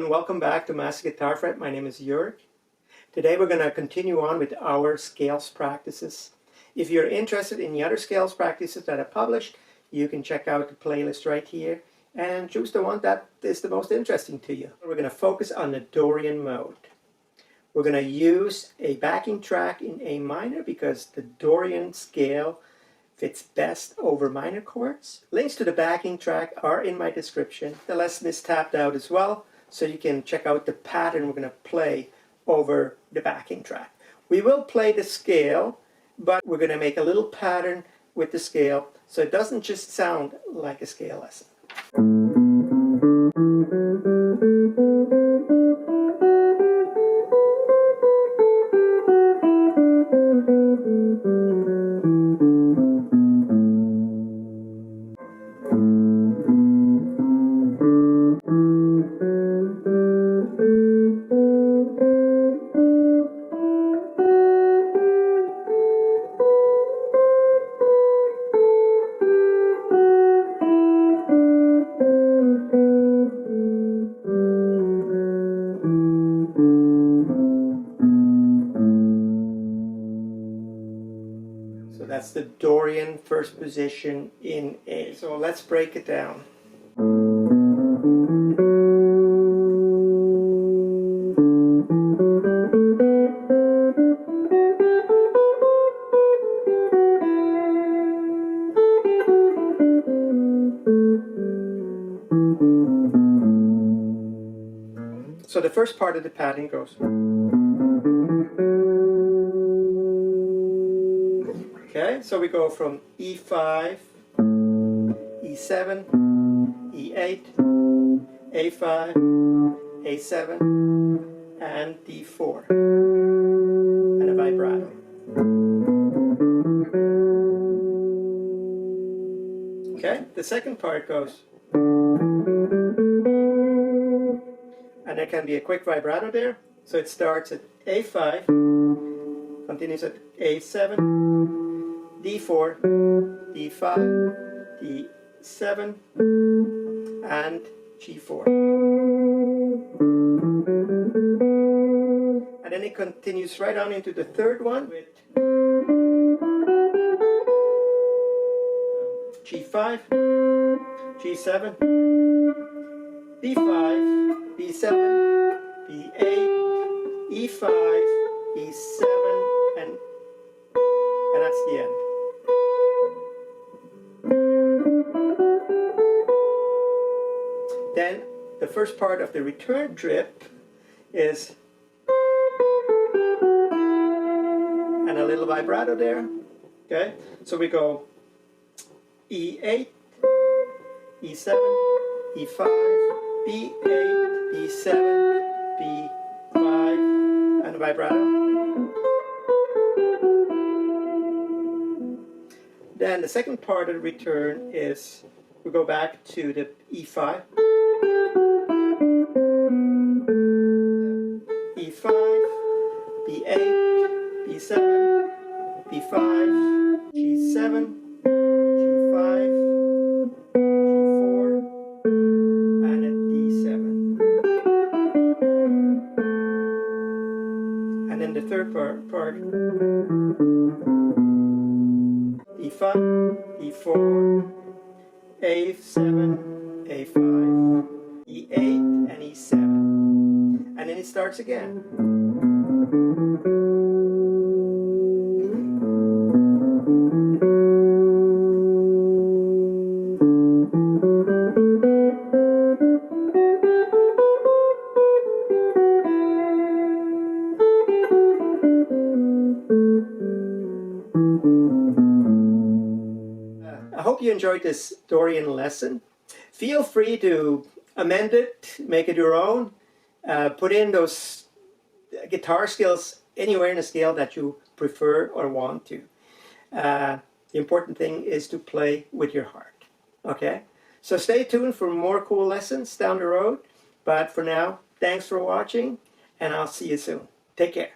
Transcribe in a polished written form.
and welcome back to Master Guitar Fret. My name is Jörg. Today we're going to continue on with our scales practices. If you're interested in the other scales practices that I published, you can check out the playlist right here and choose the one that is the most interesting to you. We're going to focus on the Dorian mode. We're going to use a backing track in A minor because the Dorian scale fits best over minor chords. Links to the backing track are in my description. The lesson is tapped out as well, so you can check out the pattern we're going to play over the backing track. We will play the scale, but we're going to make a little pattern with the scale so it doesn't just sound like a scale lesson. So that's the Dorian first position in A. So let's break it down. So the first part of the pattern goes. Okay, so we go from E5, E7, E8, A5, A7, and D4, and a vibrato. Okay, the second part goes, and there can be a quick vibrato there, so it starts at A5, continues at A7, D4, D5, D7, and G4. And then it continues right on into the third one with G5, G7, B5, B7, B8, E5, E7, and that's the end. Then the first part of the return trip is, and a little vibrato there. Okay, so we go E8, E7, E5, B8, B7, B5, and a vibrato. Then the second part of the return is, we go back to the E5, E5, B8, B7, B5, G7, G5, G4, and a D7. And then the third part E5, E4, A7, A5, E8, and E7. And then it starts again. I hope you enjoyed this Dorian lesson. Feel free to amend it, make it your own, put in those guitar skills anywhere in a scale that you prefer or want to. The important thing is to play with your heart. Okay? So stay tuned for more cool lessons down the road. But for now, thanks for watching, and I'll see you soon. Take care.